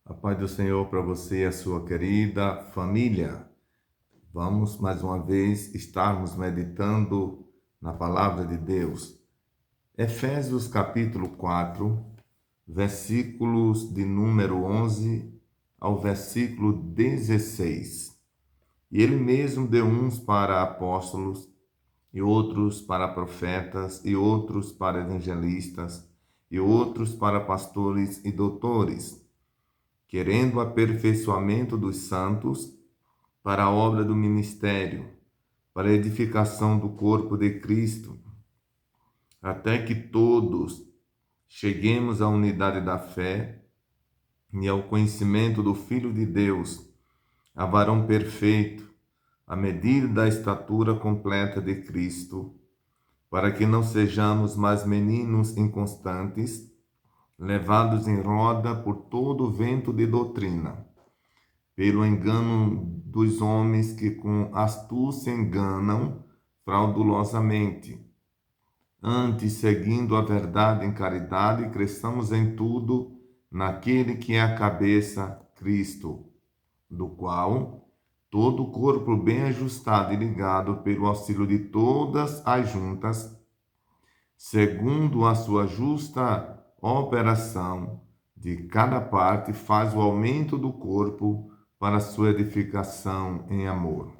A paz do Senhor para você e a sua querida família. Vamos mais uma vez estarmos meditando na palavra de Deus. Efésios capítulo 4, versículos de número 11 ao versículo 16. E ele mesmo deu uns para apóstolos, e outros para profetas, e outros para evangelistas, e outros para pastores e doutores, querendo o aperfeiçoamento dos santos para a obra do ministério, para a edificação do corpo de Cristo, até que todos cheguemos à unidade da fé e ao conhecimento do Filho de Deus, a varão perfeito, à medida da estatura completa de Cristo, para que não sejamos mais meninos inconstantes, levados em roda por todo o vento de doutrina, pelo engano dos homens que com astúcia enganam fraudulosamente. Antes, seguindo a verdade em caridade, cresçamos em tudo naquele que é a cabeça, Cristo, do qual todo o corpo bem ajustado e ligado pelo auxílio de todas as juntas, segundo a sua justa operação de cada parte, faz o aumento do corpo para a sua edificação em amor.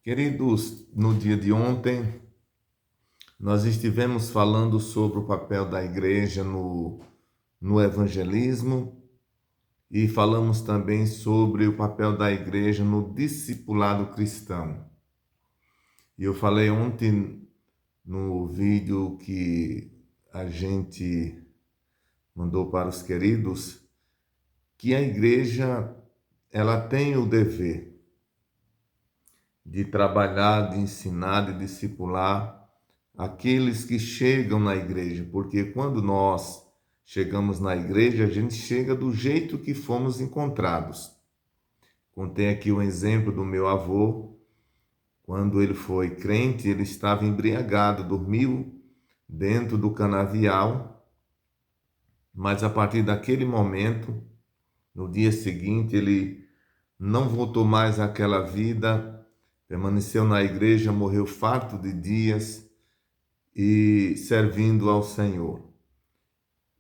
Queridos, no dia de ontem, nós estivemos falando sobre o papel da igreja no evangelismo e falamos também sobre o papel da igreja no discipulado cristão. E eu falei ontem no vídeo que a gente mandou para os queridos que a igreja ela tem o dever de trabalhar, de ensinar, de discipular aqueles que chegam na igreja, porque quando nós chegamos na igreja, a gente chega do jeito que fomos encontrados. Contei aqui o exemplo do meu avô. Quando ele foi crente, ele estava embriagado, dormiu dentro do canavial, mas a partir daquele momento, no dia seguinte, ele não voltou mais àquela vida, permaneceu na igreja, morreu farto de dias e servindo ao Senhor.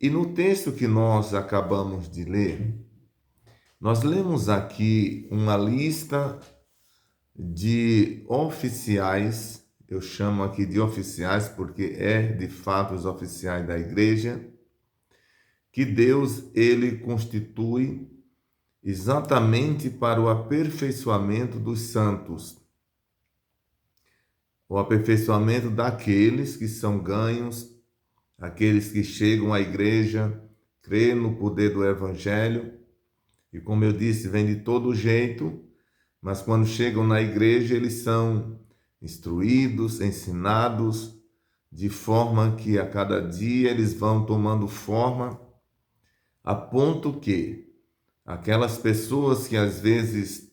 E no texto que nós acabamos de ler, nós lemos aqui uma lista de oficiais, eu chamo aqui de oficiais porque é de fato os oficiais da igreja, que Deus ele constitui exatamente para o aperfeiçoamento dos santos, o aperfeiçoamento daqueles que são ganhos, aqueles que chegam à igreja, crê no poder do evangelho, e como eu disse, vem de todo jeito, mas quando chegam na igreja eles são instruídos, ensinados, de forma que a cada dia eles vão tomando forma, a ponto que aquelas pessoas que às vezes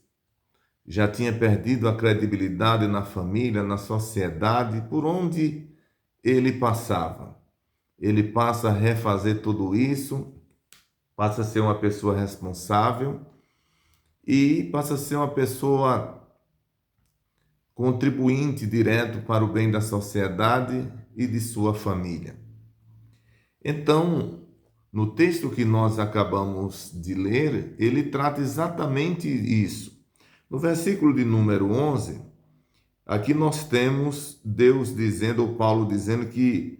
já tinham perdido a credibilidade na família, na sociedade, por onde ele passava, ele passa a refazer tudo isso, passa a ser uma pessoa responsável e passa a ser uma pessoa contribuinte direto para o bem da sociedade e de sua família. Então, no texto que nós acabamos de ler, ele trata exatamente isso. No versículo de número 11, aqui nós temos Deus dizendo, ou Paulo dizendo que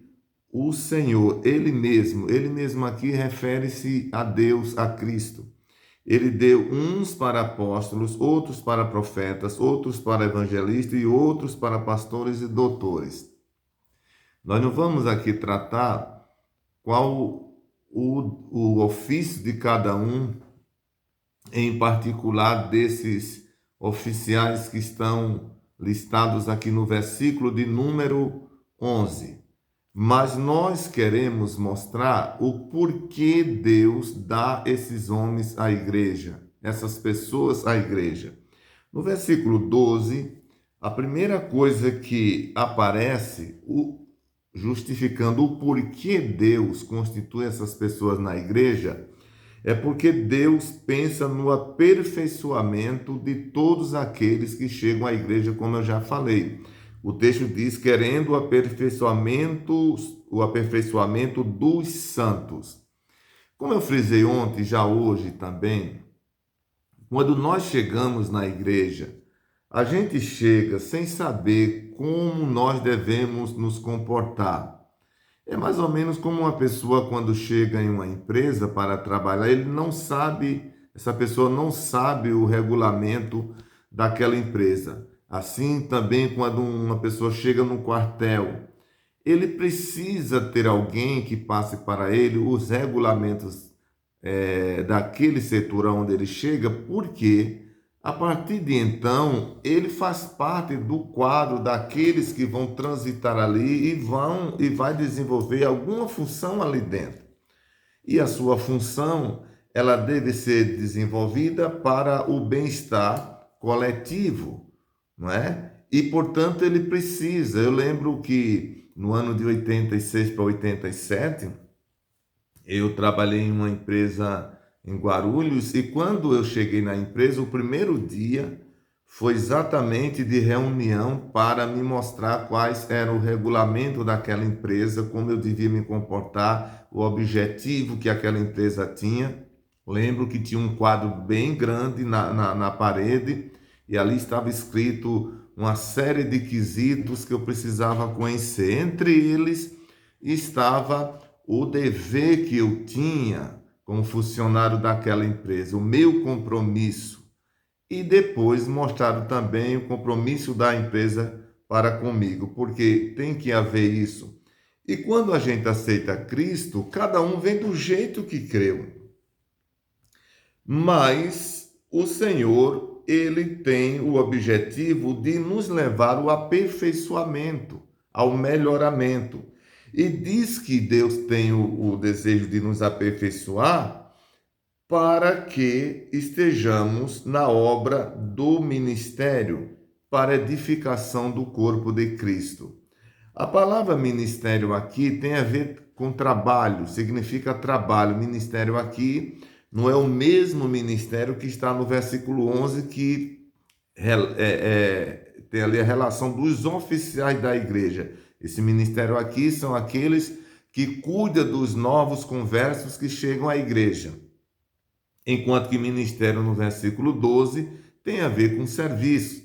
o Senhor, Ele mesmo aqui refere-se a Deus, a Cristo. Ele deu uns para apóstolos, outros para profetas, outros para evangelistas e outros para pastores e doutores. Nós não vamos aqui tratar qual o ofício de cada um, em particular desses oficiais que estão listados aqui no versículo de número 11. Mas nós queremos mostrar o porquê Deus dá esses homens à igreja, essas pessoas à igreja. No versículo 12, a primeira coisa que aparece, justificando o porquê Deus constitui essas pessoas na igreja, É porque Deus pensa no aperfeiçoamento de todos aqueles que chegam à igreja, como eu já falei. O texto diz, querendo o aperfeiçoamento dos santos. Como eu frisei ontem, já hoje também, quando nós chegamos na igreja, a gente chega sem saber como nós devemos nos comportar. É mais ou menos como uma pessoa quando chega em uma empresa para trabalhar, essa pessoa não sabe o regulamento daquela empresa. Assim também quando uma pessoa chega no quartel, ele precisa ter alguém que passe para ele os regulamentos daquele setor onde ele chega, porque a partir de então ele faz parte do quadro daqueles que vão transitar ali e vai desenvolver alguma função ali dentro. E a sua função, ela deve ser desenvolvida para o bem-estar coletivo, não é? E portanto ele precisa. Eu lembro que no ano de 86 para 87 eu trabalhei em uma empresa em Guarulhos e quando eu cheguei na empresa, o primeiro dia foi exatamente de reunião para me mostrar quais eram o regulamento daquela empresa, como eu devia me comportar, o objetivo que aquela empresa tinha. Lembro que tinha um quadro bem grande na parede e ali estava escrito uma série de quesitos que eu precisava conhecer. Entre eles estava o dever que eu tinha como funcionário daquela empresa, o meu compromisso. E depois mostraram também o compromisso da empresa para comigo, porque tem que haver isso. E quando a gente aceita Cristo, cada um vem do jeito que creu. Mas o Senhor, ele tem o objetivo de nos levar ao aperfeiçoamento, ao melhoramento. E diz que Deus tem o desejo de nos aperfeiçoar para que estejamos na obra do ministério, para edificação do corpo de Cristo. A palavra ministério aqui tem a ver com trabalho, significa trabalho. Ministério aqui não é o mesmo ministério que está no versículo 11, que tem ali a relação dos oficiais da igreja. Esse ministério aqui são aqueles que cuidam dos novos conversos que chegam à igreja. Enquanto que ministério no versículo 12 tem a ver com serviço.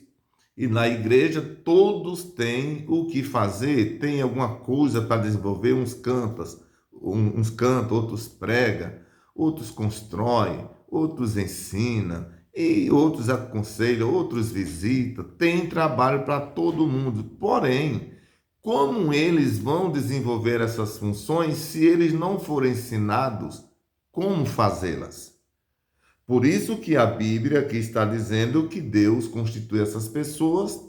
E na igreja todos têm o que fazer, tem alguma coisa para desenvolver, uns cantam, outros pregam, outros constroem, outros ensinam, e outros aconselham, outros visitam, tem trabalho para todo mundo. Porém, como eles vão desenvolver essas funções se eles não forem ensinados como fazê-las? Por isso que a Bíblia aqui está dizendo que Deus constitui essas pessoas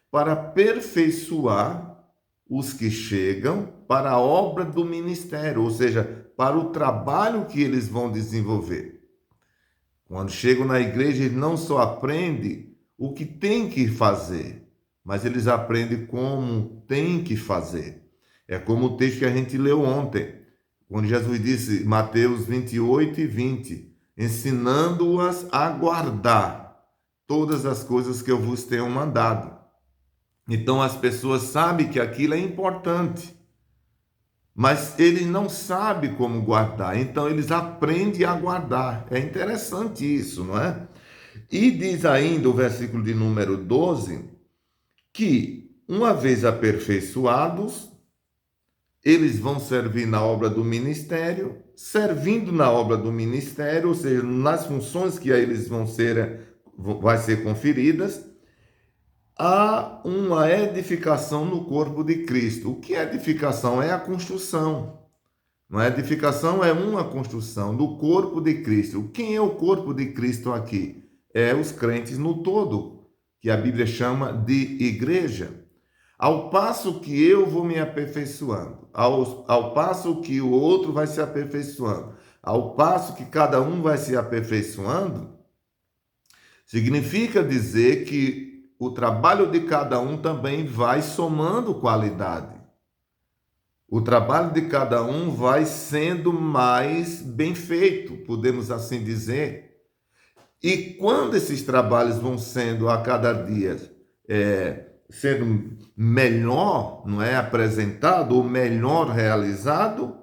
para aperfeiçoar os que chegam para a obra do ministério, ou seja, para o trabalho que eles vão desenvolver. Quando chegam na igreja, eles não só aprendem o que tem que fazer, mas eles aprendem como tem que fazer. É como o texto que a gente leu ontem, quando Jesus disse, Mateus 28 e 20, ensinando-as a guardar todas as coisas que eu vos tenho mandado. Então as pessoas sabem que aquilo é importante, mas eles não sabem como guardar, então eles aprendem a guardar. É interessante isso, não é? E diz ainda o versículo de número 12, que uma vez aperfeiçoados, eles vão servir na obra do ministério, servindo na obra do ministério, ou seja, nas funções que a eles vai ser conferidas, há uma edificação no corpo de Cristo. O que é edificação? É a construção. Uma edificação é uma construção do corpo de Cristo. Quem é o corpo de Cristo aqui? É os crentes no todo, que a Bíblia chama de igreja. Ao passo que eu vou me aperfeiçoando, ao passo que o outro vai se aperfeiçoando, ao passo que cada um vai se aperfeiçoando, significa dizer que o trabalho de cada um também vai somando qualidade. o trabalho de cada um vai sendo mais bem feito, podemos assim dizer. E quando esses trabalhos vão sendo a cada dia sendo melhor, não é, apresentado ou melhor realizado,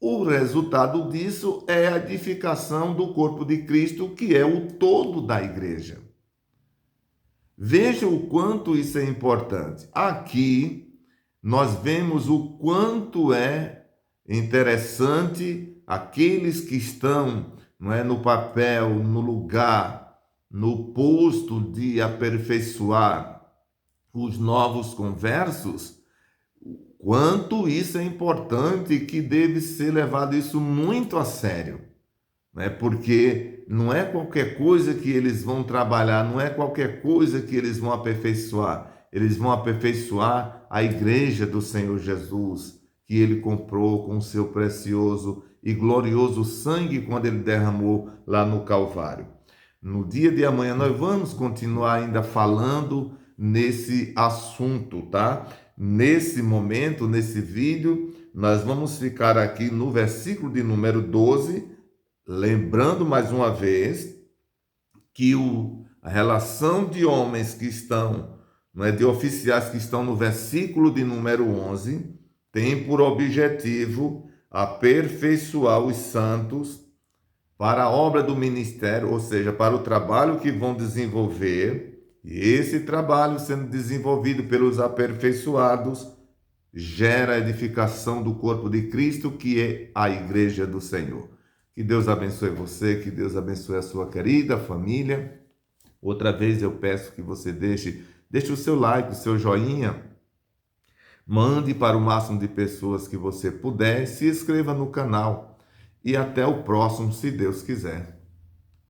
o resultado disso é a edificação do corpo de Cristo, que é o todo da igreja. Veja o quanto isso é importante. Aqui nós vemos o quanto é interessante aqueles que estão, não é, no papel, no lugar, no posto de aperfeiçoar os novos conversos, quanto isso é importante e que deve ser levado isso muito a sério, né? Porque não é qualquer coisa que eles vão trabalhar, não é qualquer coisa que eles vão aperfeiçoar. Eles vão aperfeiçoar a igreja do Senhor Jesus, que ele comprou com o seu precioso e glorioso sangue quando ele derramou lá no Calvário. No dia de amanhã nós vamos continuar ainda falando nesse assunto, tá? Nesse momento, nesse vídeo, nós vamos ficar aqui no versículo de número 12, lembrando mais uma vez que a relação de homens que estão, não é, de oficiais que estão no versículo de número 11, tem por objetivo aperfeiçoar os santos para a obra do ministério, ou seja, para o trabalho que vão desenvolver, e esse trabalho sendo desenvolvido pelos aperfeiçoados gera a edificação do corpo de Cristo, que é a igreja do Senhor. Que Deus abençoe você, que Deus abençoe a sua querida família. Outra vez eu peço que você deixe o seu like, o seu joinha, mande para o máximo de pessoas que você puder, se inscreva no canal e até o próximo, se Deus quiser.